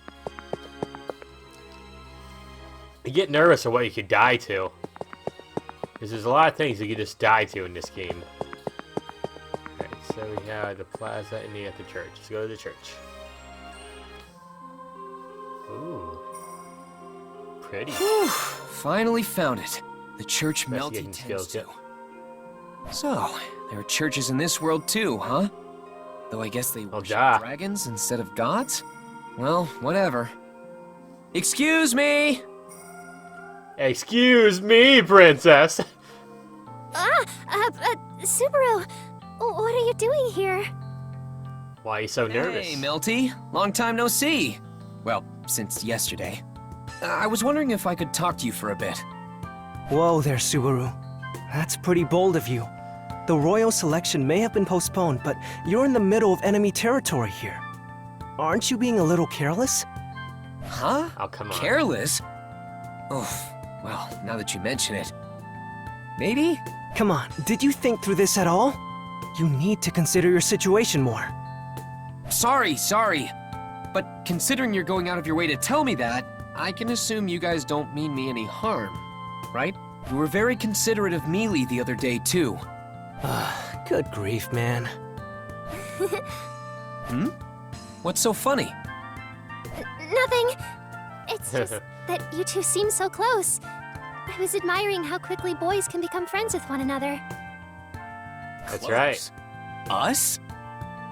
You get nervous of what you could die to. Because there's a lot of things you could just die to in this game. Alright, so we have the plaza and we have the church. Let's go to the church. Ooh. Pretty. Whew, finally found it. The church Melty tends skills, to. So, there are churches in this world too, huh? Though I guess they worship dragons instead of gods? Well, whatever. Excuse me! Excuse me, princess! Subaru, what are you doing here? Why are you so nervous? Hey, Melty. Long time no see. Well, since yesterday. I was wondering if I could talk to you for a bit. Whoa there, Subaru. That's pretty bold of you. The royal selection may have been postponed, but you're in the middle of enemy territory here. Aren't you being a little careless? Huh? Oh, come on. Careless? Oh, well, now that you mention it. Maybe? Come on, did you think through this at all? You need to consider your situation more. Sorry. But considering you're going out of your way to tell me that, I can assume you guys don't mean me any harm, right? You were very considerate of Mealy the other day, too. Good grief, man. What's so funny? Nothing. It's just that you two seem so close. I was admiring how quickly boys can become friends with one another. That's right. Us?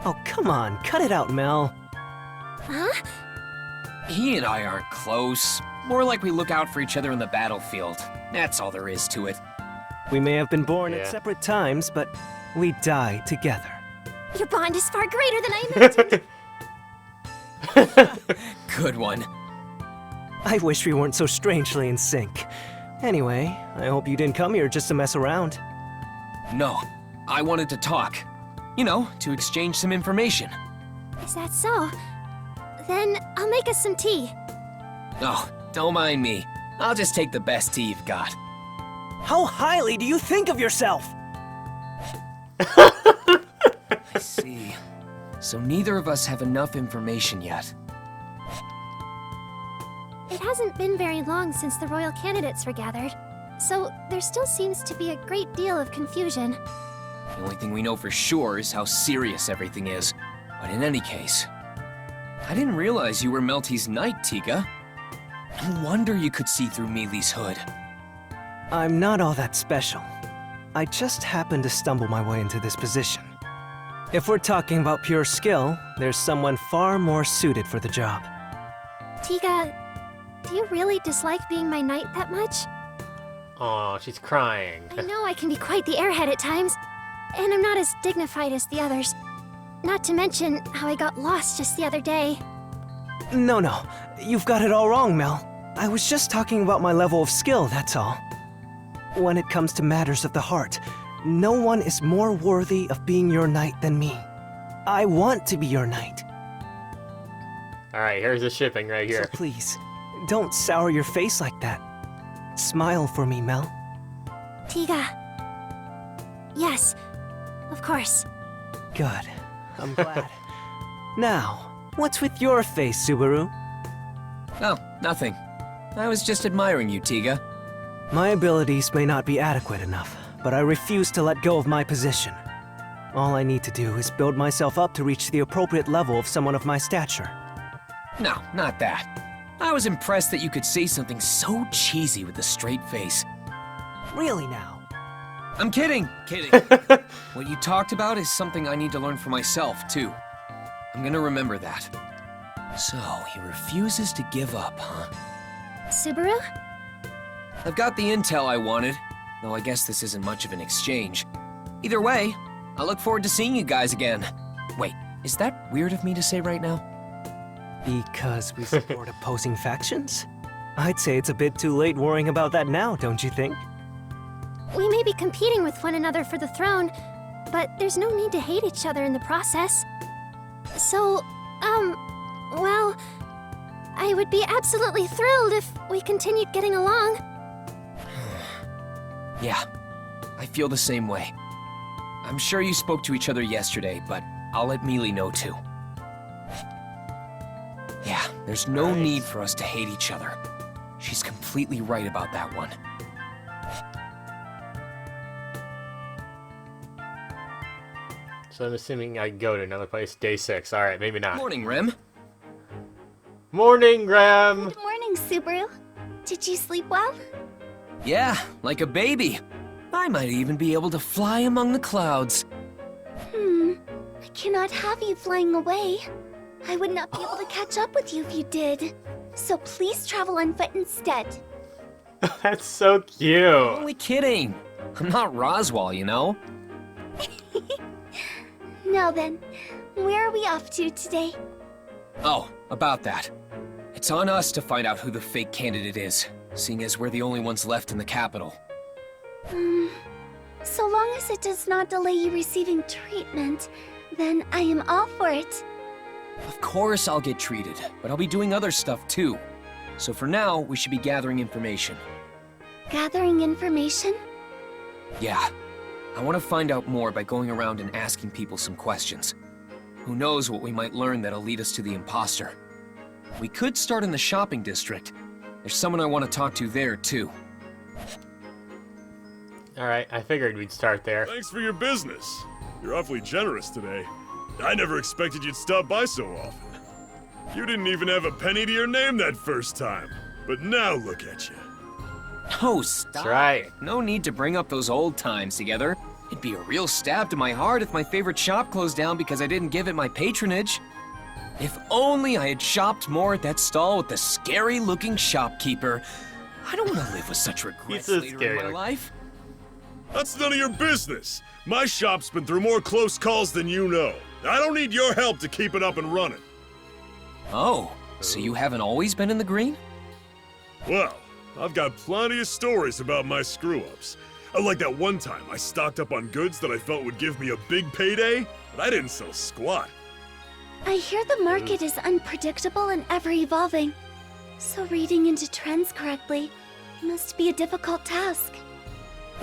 Oh, come on, cut it out, Mel. Huh? He and I aren't close. More like we look out for each other in the battlefield. That's all there is to it. We may have been born Yeah. at separate times, but we die together. Your bond is far greater than I imagined. Good one. I wish we weren't so strangely in sync. Anyway, I hope you didn't come here just to mess around. No, I wanted to talk. You know, to exchange some information. Is that so? Then I'll make us some tea. Oh, don't mind me. I'll just take the best tea you've got. How highly do you think of yourself? I see. So neither of us have enough information yet. It hasn't been very long since the royal candidates were gathered, so there still seems to be a great deal of confusion. The only thing we know for sure is how serious everything is. But in any case, I didn't realize you were Melty's knight, Tika. No wonder you could see through Mealy's hood. I'm not all that special. I just happened to stumble my way into this position. If we're talking about pure skill, there's someone far more suited for the job. Tiga, do you really dislike being my knight that much? Aw, she's crying. I know I can be quite the airhead at times, and I'm not as dignified as the others. Not to mention how I got lost just the other day. No, you've got it all wrong, Mel. I was just talking about my level of skill, that's all. When it comes to matters of the heart, no one is more worthy of being your knight than me. I want to be your knight. Alright, here's the shipping right here. So please, don't sour your face like that. Smile for me, Mel. Tiga. Yes, of course. Good. I'm glad. Now, what's with your face, Subaru? Oh, nothing. I was just admiring you, Tiga. My abilities may not be adequate enough, but I refuse to let go of my position. All I need to do is build myself up to reach the appropriate level of someone of my stature. No, not that. I was impressed that you could say something so cheesy with a straight face. Really now? I'm kidding. What you talked about is something I need to learn for myself, too. I'm gonna remember that. So, he refuses to give up, huh? Subaru? I've got the intel I wanted, though I guess this isn't much of an exchange. Either way, I look forward to seeing you guys again. Wait, is that weird of me to say right now? Because we support opposing factions? I'd say it's a bit too late worrying about that now, don't you think? We may be competing with one another for the throne, but there's no need to hate each other in the process. So, well, I would be absolutely thrilled if we continued getting along. Yeah, I feel the same way. I'm sure you spoke to each other yesterday, but I'll let Mealy know too. Yeah, there's no need for us to hate each other. She's completely right about that one. So I'm assuming I go to another place. Day 6. Alright, maybe not. Morning, Rem. Morning, Rem! Good morning, Subaru. Did you sleep well? Yeah, like a baby. I might even be able to fly among the clouds. I cannot have you flying away. I would not be able to catch up with you if you did. So please travel on foot instead. That's so cute. I'm only kidding. I'm not Roswell, you know? Now then, where are we off to today? Oh, about that. It's on us to find out who the fake candidate is, seeing as we're the only ones left in the capital. So long as it does not delay you receiving treatment, then I am all for it. Of course I'll get treated, but I'll be doing other stuff too. So for now, we should be gathering information. Gathering information? Yeah. I want to find out more by going around and asking people some questions. Who knows what we might learn that'll lead us to the imposter. We could start in the shopping district. There's someone I want to talk to there, too. Alright, I figured we'd start there. Thanks for your business. You're awfully generous today. I never expected you'd stop by so often. You didn't even have a penny to your name that first time. But now look at you. Oh, stop. That's right. No need to bring up those old times together. It'd be a real stab to my heart if my favorite shop closed down because I didn't give it my patronage. If only I had shopped more at that stall with the scary-looking shopkeeper. I don't want to live with such regrets later in my life. That's none of your business. My shop's been through more close calls than you know. I don't need your help to keep it up and running. Oh, so you haven't always been in the green? Well, I've got plenty of stories about my screw-ups. Like that one time I stocked up on goods that I felt would give me a big payday, but I didn't sell squat. I hear the market is unpredictable and ever-evolving. So reading into trends correctly must be a difficult task.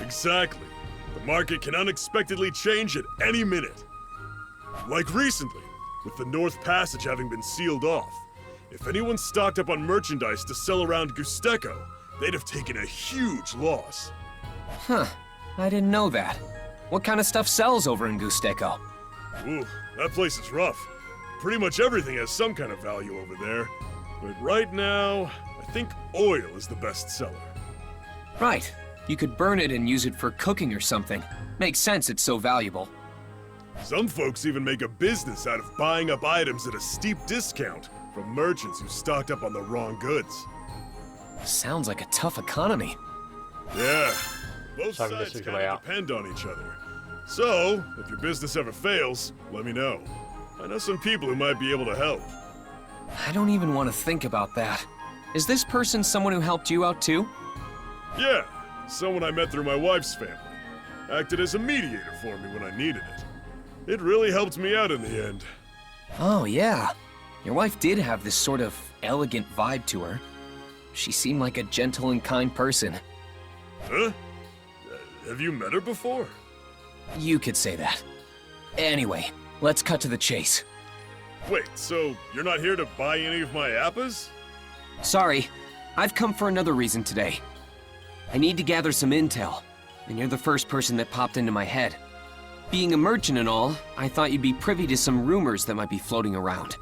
Exactly. The market can unexpectedly change at any minute. Like recently, with the North Passage having been sealed off. If anyone stocked up on merchandise to sell around Gusteco, they'd have taken a huge loss. Huh, I didn't know that. What kind of stuff sells over in Gusteco? Ooh, that place is rough. Pretty much everything has some kind of value over there. But right now, I think oil is the best seller. Right. You could burn it and use it for cooking or something. Makes sense, it's so valuable. Some folks even make a business out of buying up items at a steep discount from merchants who stocked up on the wrong goods. Sounds like a tough economy. Yeah, both Shopping sides district kind layout. of depend on each other. So, if your business ever fails, let me know. I know some people who might be able to help. I don't even want to think about that. Is this person someone who helped you out too? Yeah, someone I met through my wife's family. Acted as a mediator for me when I needed it. It really helped me out in the end. Oh, yeah. Your wife did have this sort of elegant vibe to her. She seemed like a gentle and kind person. Huh? Have you met her before? You could say that. Anyway, let's cut to the chase. Wait, so you're not here to buy any of my appas? Sorry, I've come for another reason today. I need to gather some intel, and you're the first person that popped into my head. Being a merchant and all, I thought you'd be privy to some rumors that might be floating around.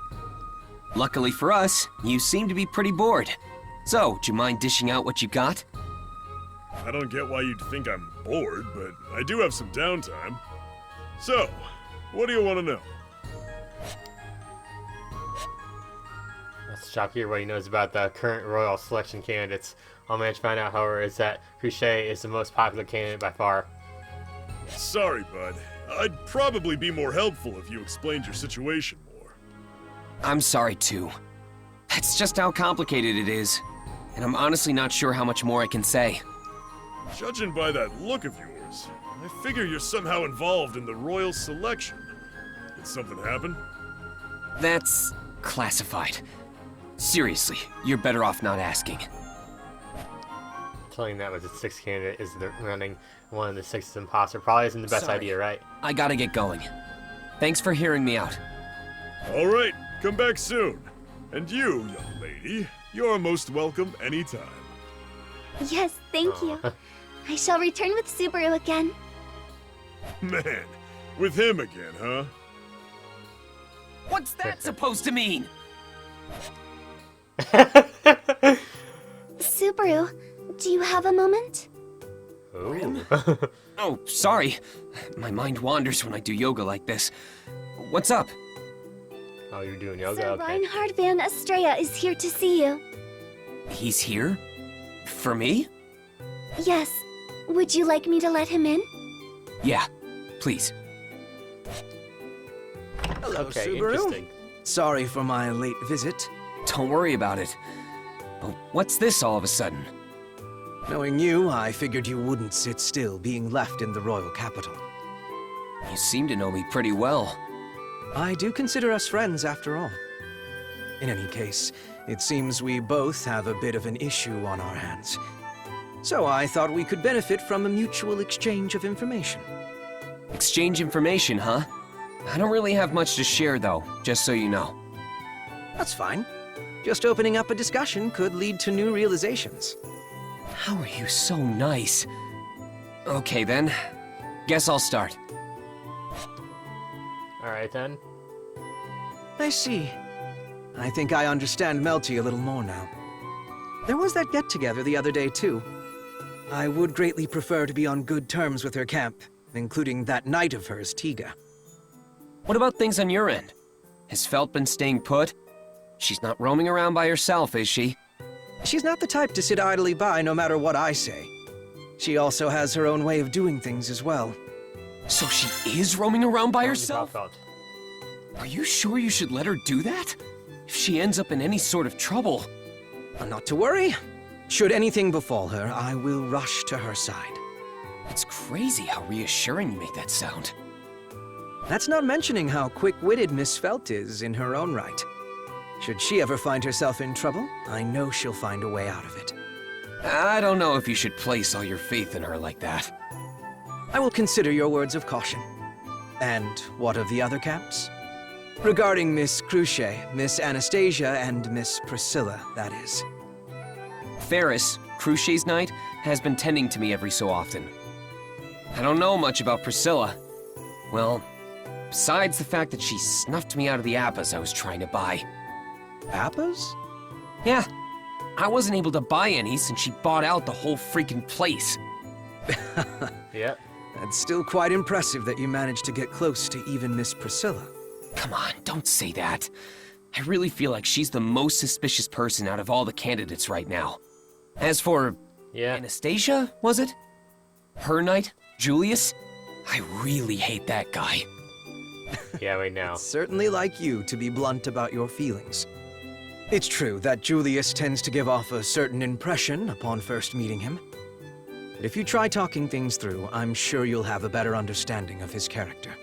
Luckily for us, you seem to be pretty bored. So, do you mind dishing out what you got? I don't get why you'd think I'm bored, but I do have some downtime. So, what do you want to know? Let's shop here what he knows about the current royal selection candidates. All managed to find out, however, is that Crochet is the most popular candidate by far. Sorry, bud. I'd probably be more helpful if you explained your situation more. I'm sorry too. That's just how complicated it is. And I'm honestly not sure how much more I can say. Judging by that look of yours, I figure you're somehow involved in the royal selection. Did something happen? That's classified. Seriously, you're better off not asking. Telling that was the sixth candidate is the running one of the six is imposter probably isn't the best Sorry. idea, right? I gotta get going. Thanks for hearing me out. All right, come back soon. And you, young lady, you're most welcome anytime. Yes, thank you. I shall return with Subaru again. Man, with him again, huh? What's that supposed to mean? Subaru, do you have a moment? Oh, sorry. My mind wanders when I do yoga like this. What's up? Oh, you're doing yoga? Sir Okay. Reinhard van Estrella is here to see you. He's here? For me? Yes. Would you like me to let him in? Yeah, please. Hello, Okay, Subaru. interesting. Sorry for my late visit. Don't worry about it. But what's this all of a sudden? Knowing you, I figured you wouldn't sit still being left in the royal capital. You seem to know me pretty well. I do consider us friends after all. In any case, it seems we both have a bit of an issue on our hands. So I thought we could benefit from a mutual exchange of information. Exchange information, huh? I don't really have much to share though, just so you know. That's fine. Just opening up a discussion could lead to new realizations. How are you so nice? Okay then, guess I'll start. Alright then. I see. I think I understand Melty a little more now. There was that get-together the other day, too. I would greatly prefer to be on good terms with her camp, including that knight of hers, Tiga. What about things on your end? Has Felt been staying put? She's not roaming around by herself, is she? She's not the type to sit idly by no matter what I say. She also has her own way of doing things as well. So she is roaming around by How herself? felt? Are you sure you should let her do that? If she ends up in any sort of trouble. Not to worry. Should anything befall her, I will rush to her side. It's crazy how reassuring you make that sound. That's not mentioning how quick-witted Miss Felt is in her own right. Should she ever find herself in trouble, I know she'll find a way out of it. I don't know if you should place all your faith in her like that. I will consider your words of caution. And what of the other camps? Regarding Miss Crochet, Miss Anastasia, and Miss Priscilla, that is. Ferris, Crochet's knight, has been tending to me every so often. I don't know much about Priscilla. Well, besides the fact that she snuffed me out of the appas I was trying to buy. Appas? Yeah. I wasn't able to buy any since she bought out the whole freaking place. Yep. That's still quite impressive that you managed to get close to even Miss Priscilla. Come on, don't say that. I really feel like she's the most suspicious person out of all the candidates right now. As for Anastasia, was it? Her knight, Julius? I really hate that guy. Yeah, we know. It's certainly like you to be blunt about your feelings. It's true that Julius tends to give off a certain impression upon first meeting him. But if you try talking things through, I'm sure you'll have a better understanding of his character.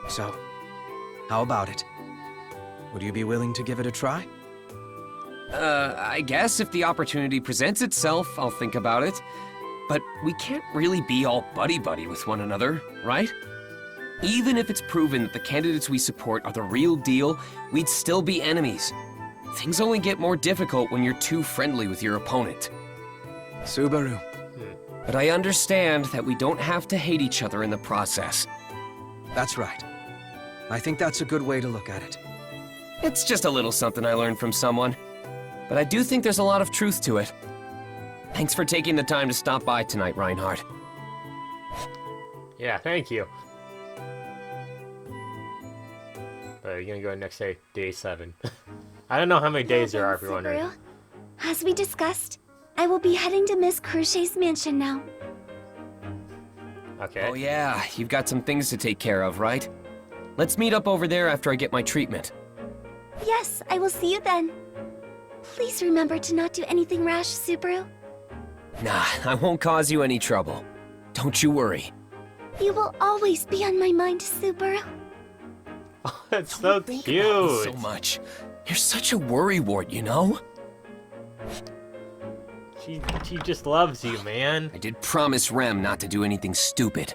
So, how about it? Would you be willing to give it a try? I guess if the opportunity presents itself, I'll think about it. But we can't really be all buddy-buddy with one another, right? Even if it's proven that the candidates we support are the real deal, we'd still be enemies. Things only get more difficult when you're too friendly with your opponent. Subaru. But I understand that we don't have to hate each other in the process. That's right. I think that's a good way to look at it. It's just a little something I learned from someone. But I do think there's a lot of truth to it. Thanks for taking the time to stop by tonight, Reinhardt. Yeah, thank you. You're gonna go next day 7. I don't know how many days there are, if you're wondering. Subaru, as we discussed, I will be heading to Miss Crochet's mansion now. Okay. Oh yeah, you've got some things to take care of, right? Let's meet up over there after I get my treatment. Yes, I will see you then. Please remember to not do anything rash, Subaru. Nah, I won't cause you any trouble. Don't you worry. You will always be on my mind, Subaru. Oh, that's so cute. So much. You're such a worrywart, you know? She just loves you, man. I did promise Rem not to do anything stupid.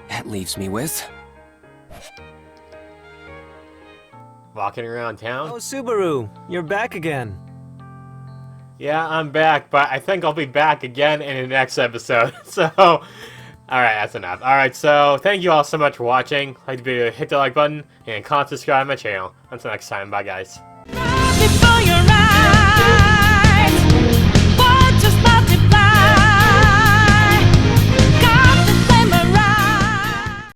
That leaves me with... Walking around town? Oh, Subaru, you're back again. Yeah, I'm back, but I think I'll be back again in the next episode. So, alright, that's enough. Alright, so thank you all so much for watching. Like the video, hit the like button, and comment, subscribe to my channel. Until next time, bye guys.